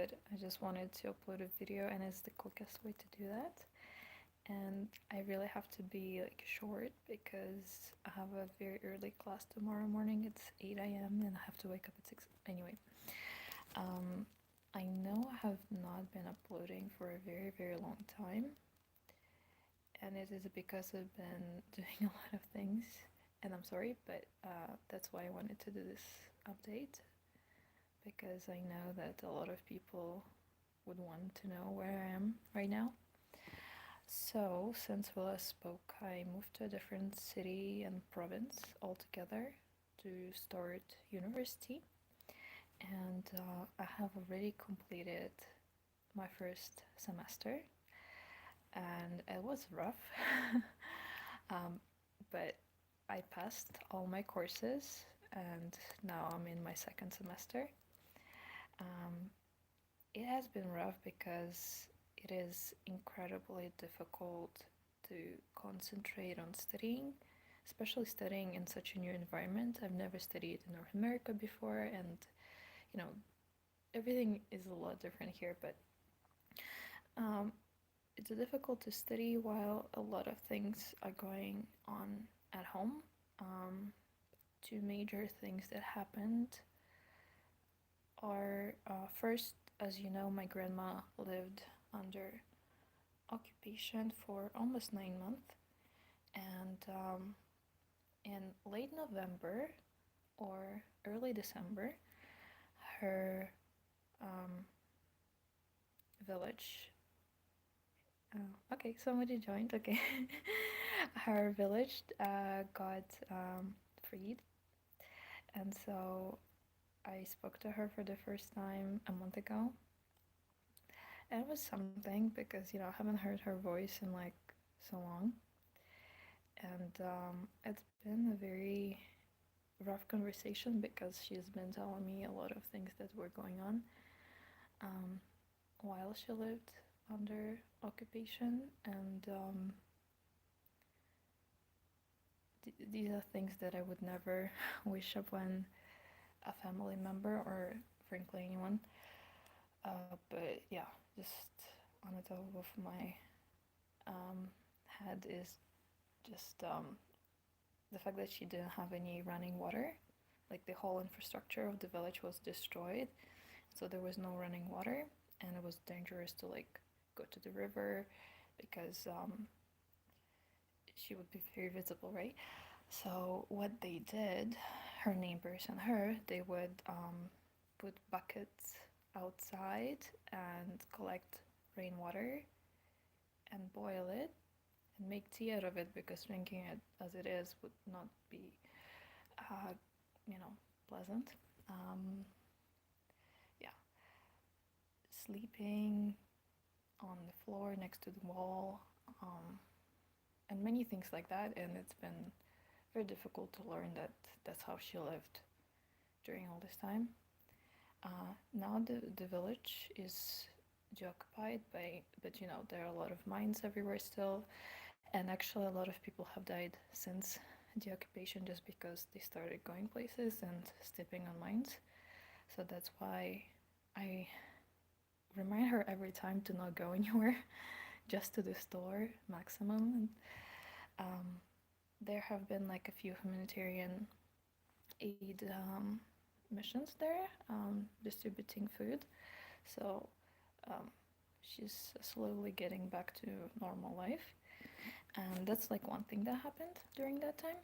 but I just wanted to upload a video and it's the quickest way to do that. And I really have to be like short because I have a very early class tomorrow morning. It's 8 a.m. and I have to wake up at 6. Anyway, um, I know I have not been uploading for a very, very long time, and it is because I've been doing a lot of things, and I'm sorry, but that's why I wanted to do this update, because I know that a lot of people would want to know where I am right now. So, since we last spoke, I moved to a different city and province altogether to start university, and I have already completed my first semester, and it was rough, um, but I passed all my courses, and now I'm in my second semester. Um, it has been rough because it is incredibly difficult to concentrate on studying, especially studying in such a new environment. I've never studied in North America before, and you know, everything is a lot different here, but um, it's difficult to study while a lot of things are going on at home. Two major things that happened are first, as you know, my grandma lived under occupation for almost 9 months, and in late November or early December, her um, village. Okay, somebody joined. Okay, her village got freed, and so I spoke to her for the first time a month ago. And it was something because I haven't heard her voice in like so long, and it's been a very rough conversation because she's been telling me a lot of things that were going on um, while she lived under occupation, and these are things that I would never wish upon a family member or frankly anyone. But yeah, just on the top of my head is just the fact that she didn't have any running water. Like the whole infrastructure of the village was destroyed, so there was no running water, and it was dangerous to like go to the river because she would be very visible, right? So what they did, her neighbors and her, they would put buckets outside and collect rainwater and boil it and make tea out of it because drinking it as it is would not be, uh, you know, pleasant. Um, yeah, sleeping on the floor next to the wall, and many things like that. And it's been very difficult to learn that that's how she lived during all this time. Now the village is deoccupied by, but there are a lot of mines everywhere still, and actually a lot of people have died since the occupation just because they started going places and stepping on mines. So that's why I remind her every time to not go anywhere, just to the store maximum. And there have been like a few humanitarian aid missions there, distributing food. So um, she's slowly getting back to normal life. And that's like one thing that happened during that time.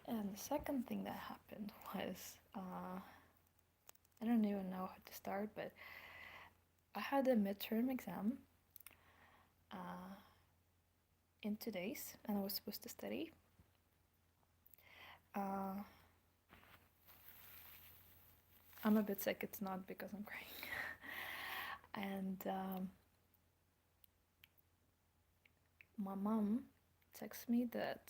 And the second thing that happened was I don't even know how to start, but I had a midterm exam uh, in 2 days, and I was supposed to study. Uh, I'm a bit sick. It's not because I'm crying. And my mom texts me that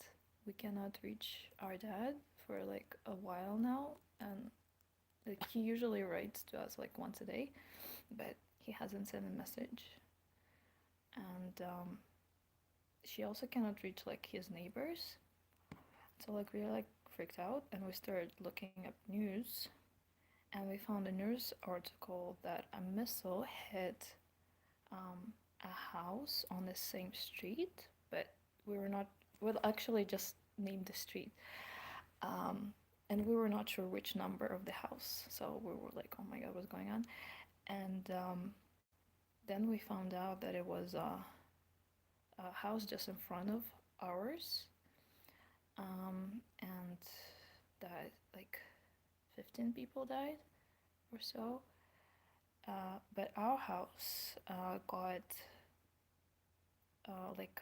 we cannot reach our dad for like a while now, and like he usually writes to us like once a day, but he hasn't sent a message. And she also cannot reach like his neighbors. So like we are like freaked out, and we started looking up news, and we found a news article that a missile hit a house on the same street, but we were not, well, actually just named the street. Um, and we were not sure which number of the house. So we were like, oh my God, what's going on? And then we found out that it was a house just in front of ours. And that like 15 people died or so. But our house like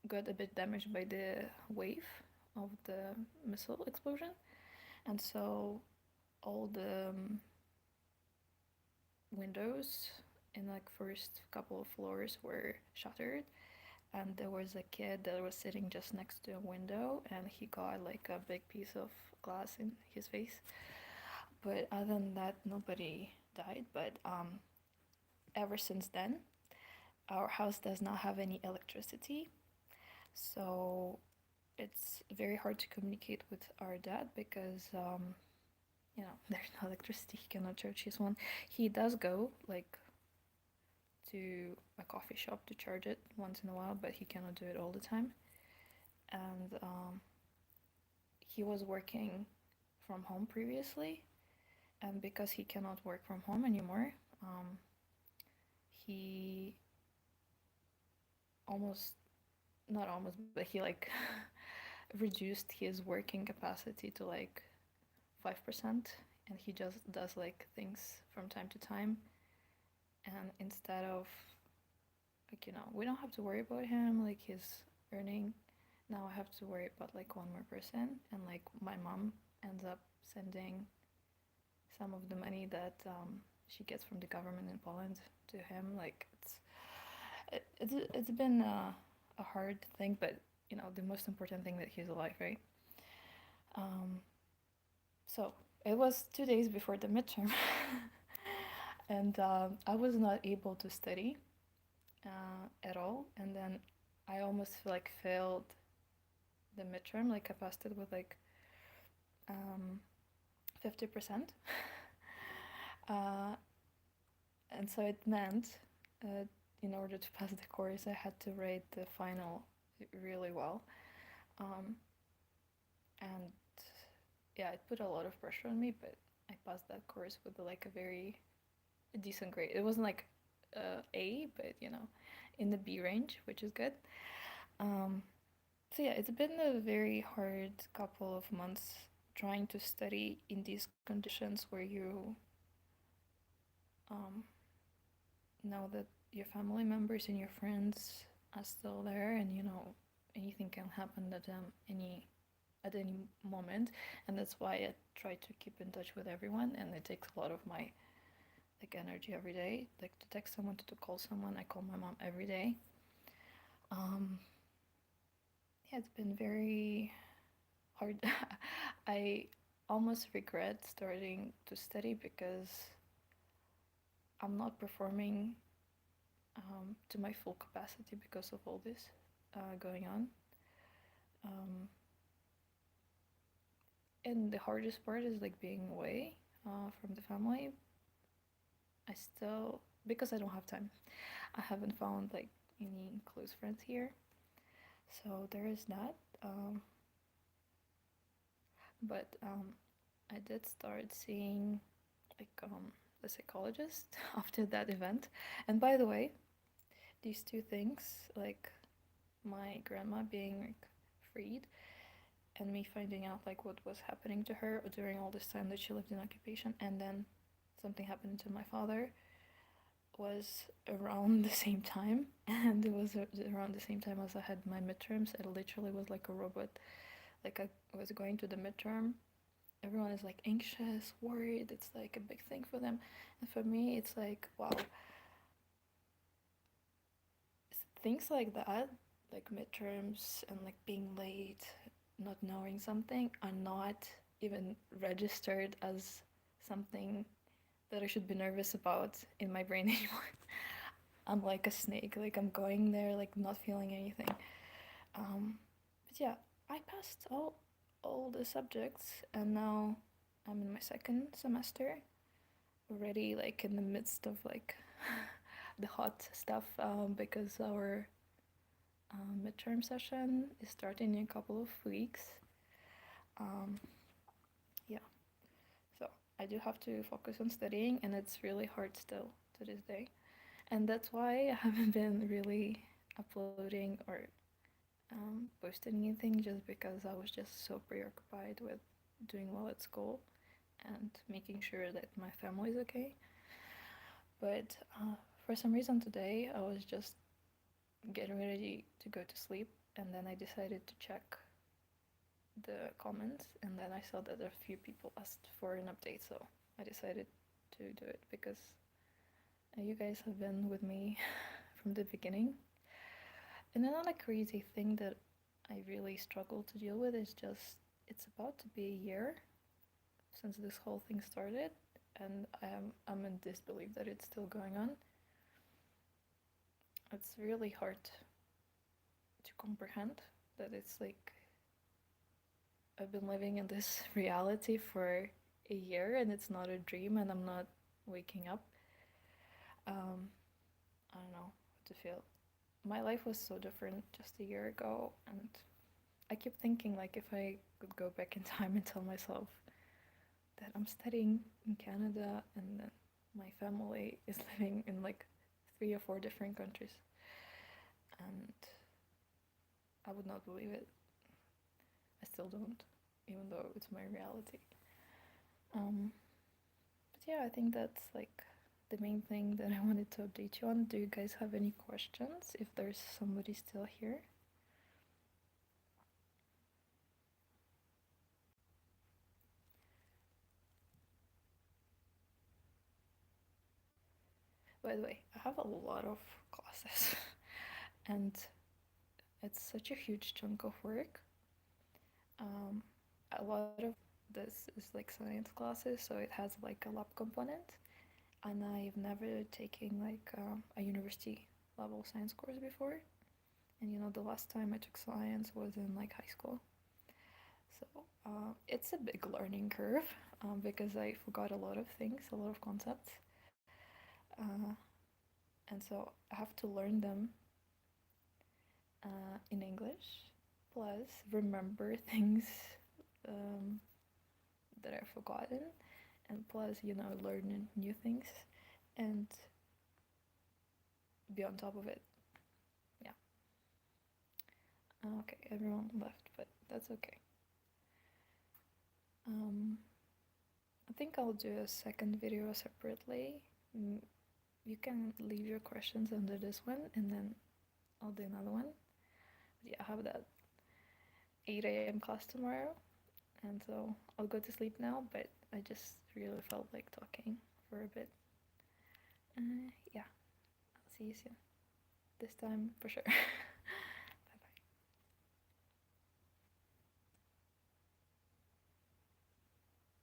got a bit damaged by the wave of the missile explosion, and so all the windows in like first couple of floors were shattered, and there was a kid that was sitting just next to a window, and he got like a big piece of glass in his face. But other than that, nobody died. But ever since then, our house does not have any electricity, so it's very hard to communicate with our dad because there's no electricity. He cannot charge his one. He does go like to a coffee shop to charge it once in a while, but he cannot do it all the time. And he was working from home previously, and because he cannot work from home anymore, he almost not almost, but he like reduced his working capacity to like 5%, and he just does like things from time to time. And instead of like, we don't have to worry about him, like he's earning. Now I have to worry about like one more person, and like my mom ends up sending some of the money that she gets from the government in Poland to him. Like it's been a hard thing, but the most important thing that he's alive, right? Um, so it was 2 days before the midterm, and I was not able to study at all, and then I almost like failed the midterm. Like I passed it with like 50%. uh, and so it meant in order to pass the course, I had to rate the final really well. Um, and yeah, it put a lot of pressure on me, but I passed that course with like a very decent grade. It wasn't like A, but in the B range, which is good. Um, so yeah, it's been a very hard couple of months trying to study in these conditions where you um, know that your family members and your friends are still there, and anything can happen to them at any moment. And that's why I try to keep in touch with everyone, and it takes a lot of my like energy every day, like to text someone, to call someone. I call my mom every day. um yeah, it's been very hard. I almost regret starting to study because I'm not performing to my full capacity because of all this going on. Um, and the hardest part is like being away from the family. I still, because I don't have time, I haven't found like any close friends here. So there is that. But I did start seeing like the psychologist after that event. And by the way, these two things, like my grandma being like freed and me finding out like what was happening to her during all this time that she lived in occupation, and then something happened to my father, was around the same time. And it was around the same time as I had my midterms. I literally was like a robot. Like I was going to the midterm, everyone is like anxious, worried, it's like a big thing for them. And for me it's like, wow, things like that, like midterms and like being late, not knowing something, are not even registered as something that I should be nervous about in my brain anymore. I'm like a snake, like I'm going there like not feeling anything. But yeah, I passed all the subjects, and now I'm in my second semester, already like in the midst of like the hot stuff, because our midterm session is starting in a couple of weeks. Um, yeah, so I do have to focus on studying, and it's really hard still to this day. And that's why I haven't been really uploading or posting anything, just because I was just so preoccupied with doing well at school and making sure that my family is okay. But for some reason today, I was just getting ready to go to sleep, and then I decided to check the comments, and then I saw that a few people asked for an update, so I decided to do it because you guys have been with me from the beginning. And another crazy thing that I really struggle to deal with is just it's about to be a year since this whole thing started, and I'm in disbelief that it's still going on. It's really hard to comprehend that it's like I've been living in this reality for a year and it's not a dream and I'm not waking up. Um, I don't know what to feel. My life was so different just a year ago, and I keep thinking like if I could go back in time and tell myself that I'm studying in Canada and then my family is living in like 3 or 4 different countries, and I would not believe it. I still don't, even though it's my reality. Um, but yeah, I think that's like the main thing that I wanted to update you on. Do you guys have any questions if there's somebody still here? By the way, I have a lot of classes and it's such a huge chunk of work. Um, a lot of this is like science classes, so it has like a lab component, and I've never taken like a university level science course before. And you know, the last time I took science was in like high school. So it's a big learning curve, because I forgot a lot of things, a lot of concepts. Uh, and so I have to learn them in English, plus remember things um, that I've forgotten, and plus, you know, learn new things and be on top of it. Yeah. Okay, everyone left, but that's okay. Um, I think I'll do a second video separately. You can leave your questions under this one, and then I'll do another one. But yeah, I have that 8 a.m. class tomorrow, and so I'll go to sleep now, but I just really felt like talking for a bit. Yeah, I'll see you soon. This time for sure.